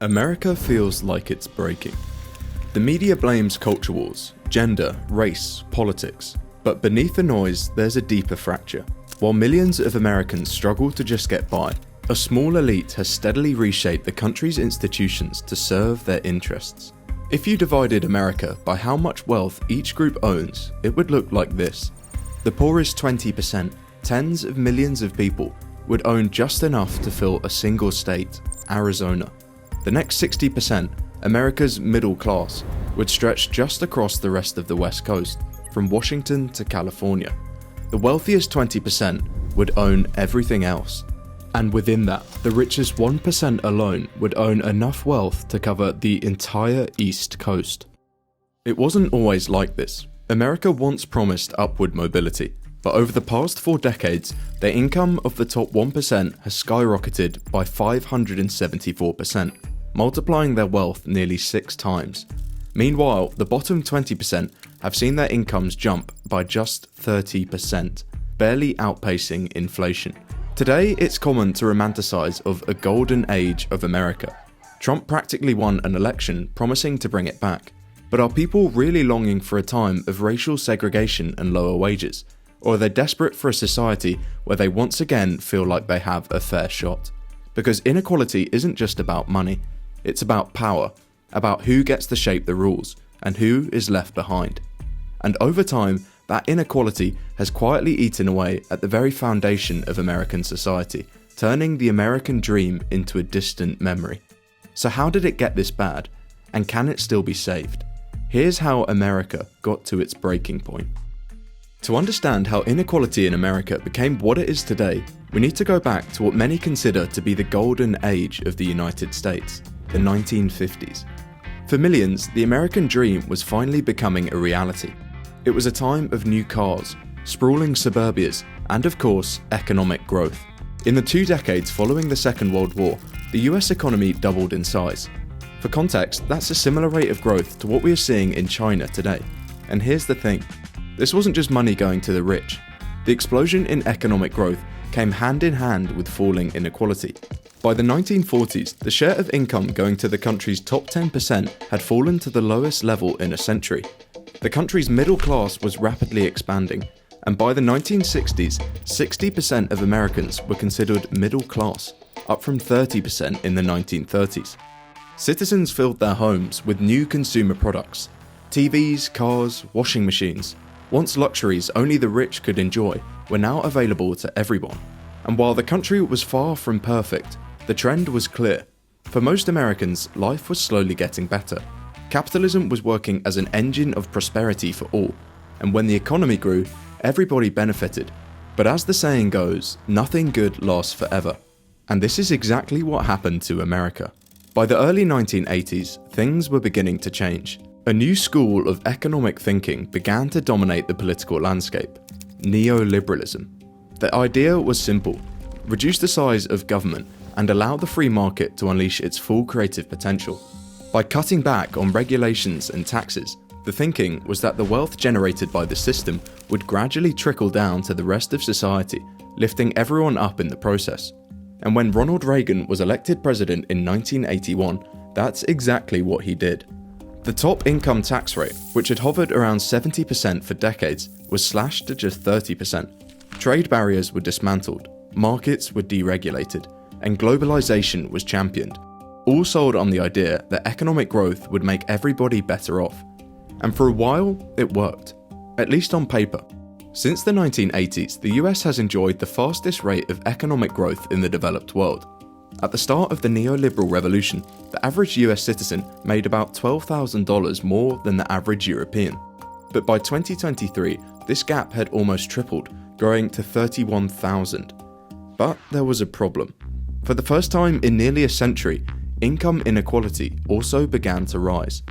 America feels like it's breaking. The media blames culture wars, gender, race, politics. But beneath the noise, there's a deeper fracture. While millions of Americans struggle to just get by, a small elite has steadily reshaped the country's institutions to serve their interests. If you divided America by how much wealth each group owns, it would look like this. The poorest 20%, tens of millions of people, would own just enough to fill a single state, Arizona. The next 60%, America's middle class, would stretch just across the rest of the West Coast, from Washington to California. The wealthiest 20% would own everything else. And within that, the richest 1% alone would own enough wealth to cover the entire East Coast. It wasn't always like this. America once promised upward mobility, but over the past 4 decades, the income of the top 1% has skyrocketed by 574%, multiplying their wealth nearly 6 times. Meanwhile, the bottom 20% have seen their incomes jump by just 30%, barely outpacing inflation. Today, it's common to romanticize of a golden age of America. Trump practically won an election promising to bring it back. But are people really longing for a time of racial segregation and lower wages? Or are they desperate for a society where they once again feel like they have a fair shot? Because inequality isn't just about money. It's about power, about who gets to shape the rules, and who is left behind. And over time, that inequality has quietly eaten away at the very foundation of American society, turning the American dream into a distant memory. So how did it get this bad? And can it still be saved? Here's how America got to its breaking point. To understand how inequality in America became what it is today, we need to go back to what many consider to be the golden age of the United States, the 1950s. For millions, the American dream was finally becoming a reality. It was a time of new cars, sprawling suburbias, and of course, economic growth. In the 2 decades following the Second World War, the US economy doubled in size. For context, that's a similar rate of growth to what we are seeing in China today. And here's the thing, this wasn't just money going to the rich. The explosion in economic growth came hand in hand with falling inequality. By the 1940s, the share of income going to the country's top 10% had fallen to the lowest level in a century. The country's middle class was rapidly expanding, and by the 1960s, 60% of Americans were considered middle class, up from 30% in the 1930s. Citizens filled their homes with new consumer products. TVs, cars, washing machines, once luxuries only the rich could enjoy, were now available to everyone. And while the country was far from perfect, the trend was clear. For most Americans, life was slowly getting better. Capitalism was working as an engine of prosperity for all, and when the economy grew, everybody benefited. But as the saying goes, nothing good lasts forever. And this is exactly what happened to America. By the early 1980s, things were beginning to change. A new school of economic thinking began to dominate the political landscape: neoliberalism. The idea was simple: reduce the size of government and allow the free market to unleash its full creative potential. By cutting back on regulations and taxes, the thinking was that the wealth generated by the system would gradually trickle down to the rest of society, lifting everyone up in the process. And when Ronald Reagan was elected president in 1981, that's exactly what he did. The top income tax rate, which had hovered around 70% for decades, was slashed to just 30%. Trade barriers were dismantled, markets were deregulated, and globalization was championed, all sold on the idea that economic growth would make everybody better off. And for a while, it worked, at least on paper. Since the 1980s, the US has enjoyed the fastest rate of economic growth in the developed world. At the start of the neoliberal revolution, the average US citizen made about $12,000 more than the average European. But by 2023, this gap had almost tripled, growing to $31,000. But there was a problem. For the first time in nearly a century, income inequality also began to rise.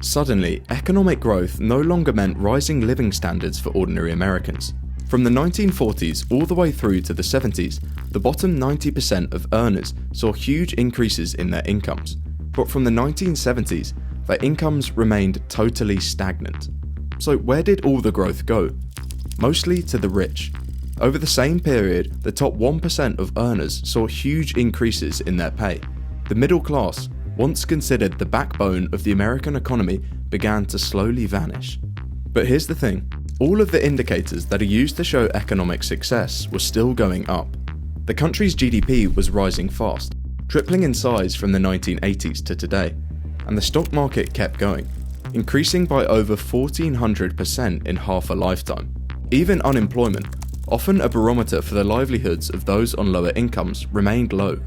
Suddenly, economic growth no longer meant rising living standards for ordinary Americans. From the 1940s all the way through to the 70s, the bottom 90% of earners saw huge increases in their incomes. But from the 1970s, their incomes remained totally stagnant. So where did all the growth go? Mostly to the rich. Over the same period, the top 1% of earners saw huge increases in their pay. The middle class, once considered the backbone of the American economy, began to slowly vanish. But here's the thing, all of the indicators that are used to show economic success were still going up. The country's GDP was rising fast, tripling in size from the 1980s to today, and the stock market kept going, increasing by over 1,400% in half a lifetime. Even unemployment, often a barometer for the livelihoods of those on lower incomes, remained low.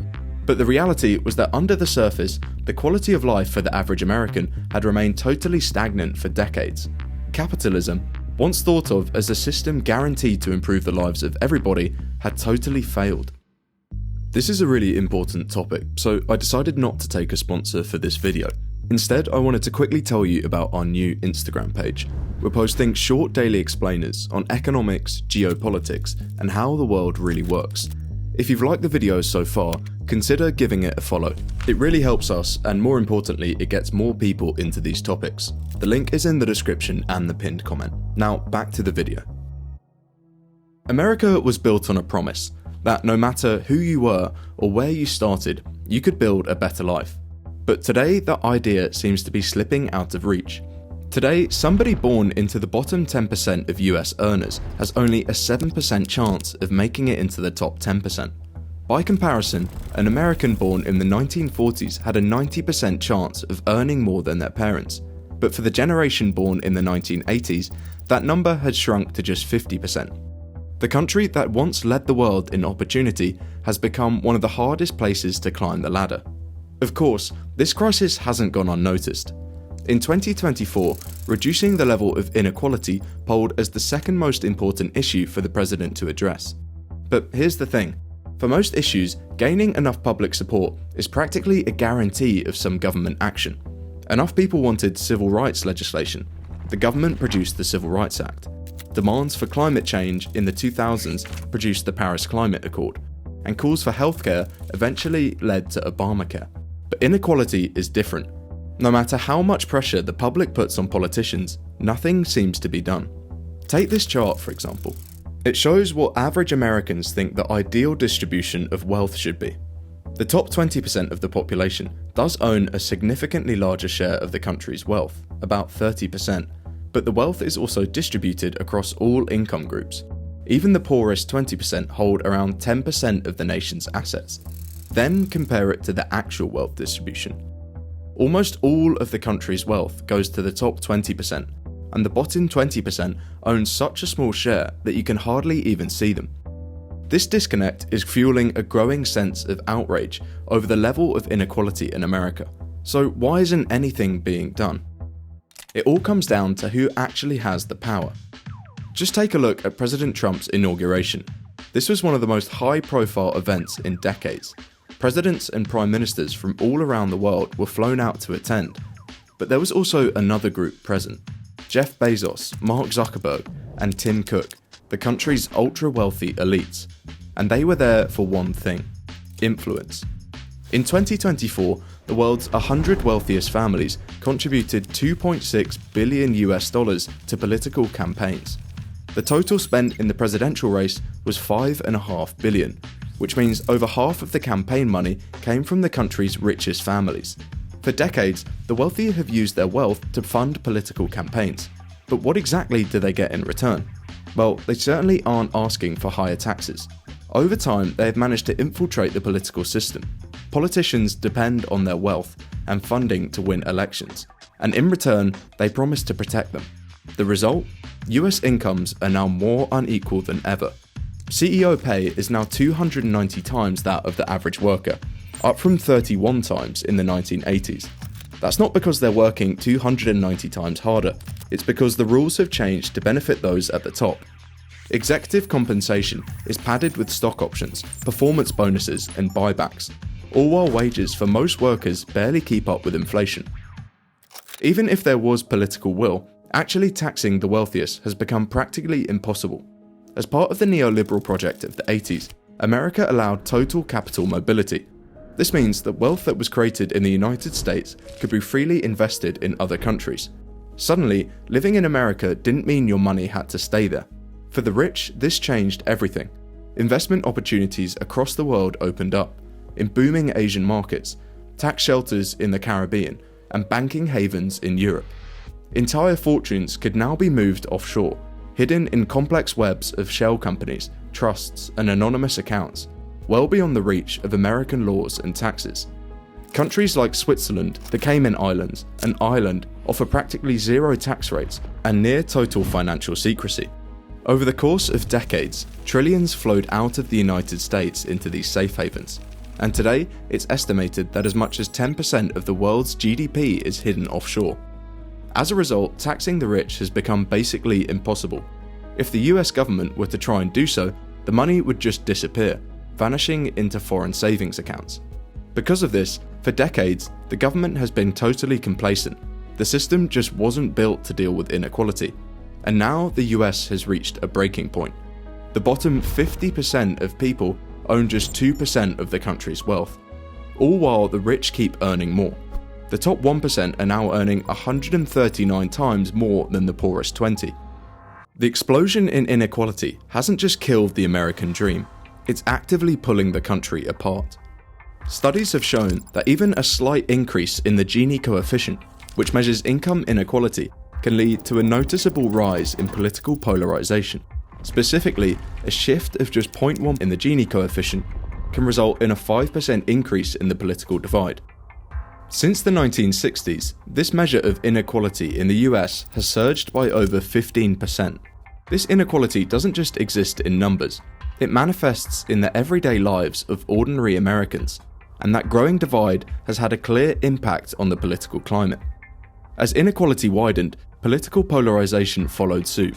But the reality was that under the surface, the quality of life for the average American had remained totally stagnant for decades. Capitalism, once thought of as a system guaranteed to improve the lives of everybody, had totally failed. This is a really important topic, so I decided not to take a sponsor for this video. Instead, I wanted to quickly tell you about our new Instagram page. We're posting short daily explainers on economics, geopolitics, and how the world really works. If you've liked the videos so far, consider giving it a follow. It really helps us, and more importantly, it gets more people into these topics. The link is in the description and the pinned comment. Now, back to the video. America was built on a promise that no matter who you were or where you started, you could build a better life. But today, that idea seems to be slipping out of reach. Today, somebody born into the bottom 10% of US earners has only a 7% chance of making it into the top 10%. By comparison, an American born in the 1940s had a 90% chance of earning more than their parents. But for the generation born in the 1980s, that number had shrunk to just 50%. The country that once led the world in opportunity has become one of the hardest places to climb the ladder. Of course, this crisis hasn't gone unnoticed. In 2024, reducing the level of inequality polled as the second most important issue for the president to address. But here's the thing, for most issues, gaining enough public support is practically a guarantee of some government action. Enough people wanted civil rights legislation. The government produced the Civil Rights Act. Demands for climate change in the 2000s produced the Paris Climate Accord, and calls for healthcare eventually led to Obamacare. But inequality is different. No matter how much pressure the public puts on politicians, nothing seems to be done. Take this chart, for example. It shows what average Americans think the ideal distribution of wealth should be. The top 20% of the population does own a significantly larger share of the country's wealth, about 30%, but the wealth is also distributed across all income groups. Even the poorest 20% hold around 10% of the nation's assets. Then compare it to the actual wealth distribution. Almost all of the country's wealth goes to the top 20%, and the bottom 20% owns such a small share that you can hardly even see them. This disconnect is fueling a growing sense of outrage over the level of inequality in America. So why isn't anything being done? It all comes down to who actually has the power. Just take a look at President Trump's inauguration. This was one of the most high-profile events in decades. Presidents and prime ministers from all around the world were flown out to attend. But there was also another group present. Jeff Bezos, Mark Zuckerberg, and Tim Cook, the country's ultra-wealthy elites. And they were there for one thing: influence. In 2024, the world's 100 wealthiest families contributed $2.6 billion to political campaigns. The total spent in the presidential race was $5.5 billion, which means over half of the campaign money came from the country's richest families. For decades, the wealthy have used their wealth to fund political campaigns. But what exactly do they get in return? Well, they certainly aren't asking for higher taxes. Over time, they have managed to infiltrate the political system. Politicians depend on their wealth and funding to win elections, and in return, they promise to protect them. The result? US incomes are now more unequal than ever. CEO pay is now 290 times that of the average worker, up from 31 times in the 1980s. That's not because they're working 290 times harder, it's because the rules have changed to benefit those at the top. Executive compensation is padded with stock options, performance bonuses, and buybacks, all while wages for most workers barely keep up with inflation. Even if there was political will, actually taxing the wealthiest has become practically impossible. As part of the neoliberal project of the 80s, America allowed total capital mobility. This means that wealth that was created in the United States could be freely invested in other countries. Suddenly, living in America didn't mean your money had to stay there. For the rich, this changed everything. Investment opportunities across the world opened up, in booming Asian markets, tax shelters in the Caribbean, and banking havens in Europe. Entire fortunes could now be moved offshore, hidden in complex webs of shell companies, trusts, and anonymous accounts, well beyond the reach of American laws and taxes. Countries like Switzerland, the Cayman Islands, and Ireland offer practically zero tax rates and near total financial secrecy. Over the course of decades, trillions flowed out of the United States into these safe havens, and today it's estimated that as much as 10% of the world's GDP is hidden offshore. As a result, taxing the rich has become basically impossible. If the US government were to try and do so, the money would just disappear, vanishing into foreign savings accounts. Because of this, for decades, the government has been totally complacent. The system just wasn't built to deal with inequality. And now the US has reached a breaking point. The bottom 50% of people own just 2% of the country's wealth, all while the rich keep earning more. The top 1% are now earning 139 times more than the poorest 20. The explosion in inequality hasn't just killed the American dream, it's actively pulling the country apart. Studies have shown that even a slight increase in the Gini coefficient, which measures income inequality, can lead to a noticeable rise in political polarization. Specifically, a shift of just 0.1 in the Gini coefficient can result in a 5% increase in the political divide. Since the 1960s, this measure of inequality in the US has surged by over 15%. This inequality doesn't just exist in numbers, it manifests in the everyday lives of ordinary Americans, and that growing divide has had a clear impact on the political climate. As inequality widened, political polarization followed suit.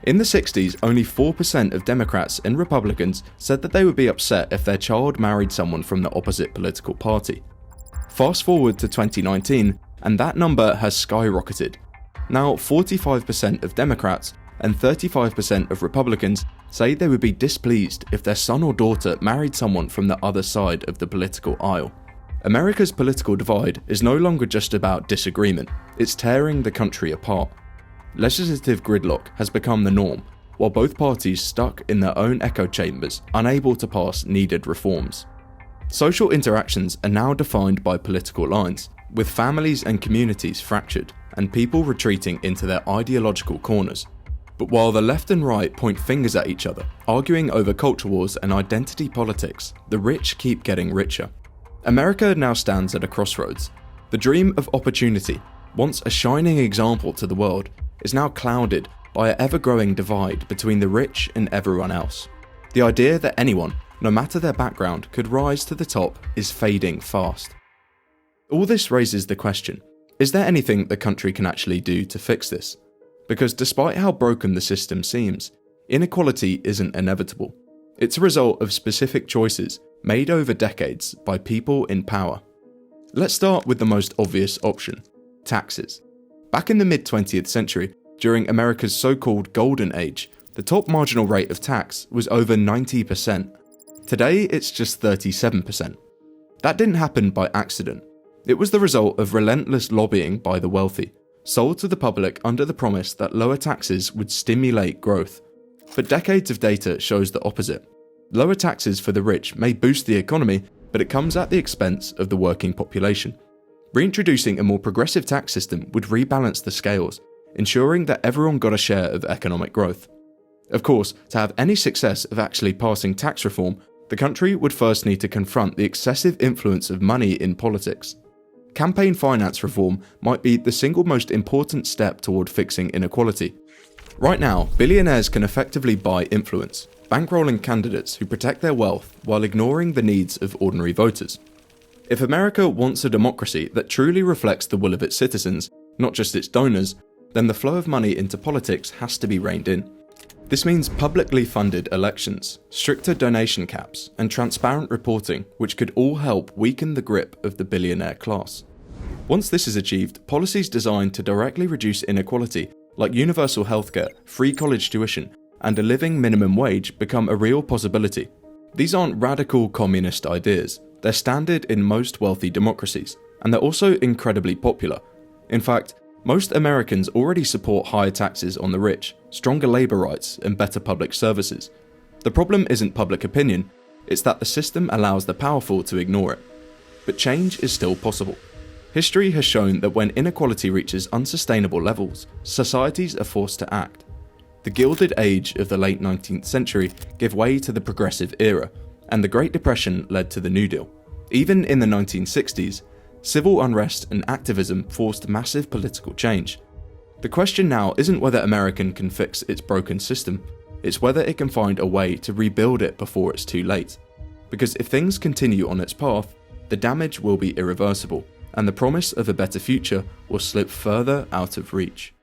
In the 60s, only 4% of Democrats and Republicans said that they would be upset if their child married someone from the opposite political party. Fast forward to 2019, and that number has skyrocketed. Now, 45% of Democrats and 35% of Republicans say they would be displeased if their son or daughter married someone from the other side of the political aisle. America's political divide is no longer just about disagreement, it's tearing the country apart. Legislative gridlock has become the norm, while both parties stuck in their own echo chambers, unable to pass needed reforms. Social interactions are now defined by political lines, with families and communities fractured, and people retreating into their ideological corners. But while the left and right point fingers at each other, arguing over culture wars and identity politics, the rich keep getting richer. America now stands at a crossroads. The dream of opportunity, once a shining example to the world, is now clouded by an ever-growing divide between the rich and everyone else. The idea that anyone, no matter their background, could rise to the top is fading fast. All this raises the question, is there anything the country can actually do to fix this? Because despite how broken the system seems, inequality isn't inevitable. It's a result of specific choices made over decades by people in power. Let's start with the most obvious option, taxes. Back in the mid-20th century, during America's so-called golden age, the top marginal rate of tax was over 90%. Today, it's just 37%. That didn't happen by accident. It was the result of relentless lobbying by the wealthy, sold to the public under the promise that lower taxes would stimulate growth. But decades of data shows the opposite. Lower taxes for the rich may boost the economy, but it comes at the expense of the working population. Reintroducing a more progressive tax system would rebalance the scales, ensuring that everyone got a share of economic growth. Of course, to have any success of actually passing tax reform, the country would first need to confront the excessive influence of money in politics. Campaign finance reform might be the single most important step toward fixing inequality. Right now, billionaires can effectively buy influence, bankrolling candidates who protect their wealth while ignoring the needs of ordinary voters. If America wants a democracy that truly reflects the will of its citizens, not just its donors, then the flow of money into politics has to be reined in. This means publicly funded elections, stricter donation caps, and transparent reporting, which could all help weaken the grip of the billionaire class. Once this is achieved, policies designed to directly reduce inequality, like universal healthcare, free college tuition, and a living minimum wage, become a real possibility. These aren't radical communist ideas, they're standard in most wealthy democracies, and they're also incredibly popular. In fact, most Americans already support higher taxes on the rich, stronger labour rights, and better public services. The problem isn't public opinion, it's that the system allows the powerful to ignore it. but change is still possible. History has shown that when inequality reaches unsustainable levels, societies are forced to act. The Gilded Age of the late 19th century gave way to the Progressive Era, and the Great Depression led to the New Deal. Even in the 1960s, civil unrest and activism forced massive political change. The question now isn't whether America can fix its broken system, it's whether it can find a way to rebuild it before it's too late. Because if things continue on its path, the damage will be irreversible, and the promise of a better future will slip further out of reach.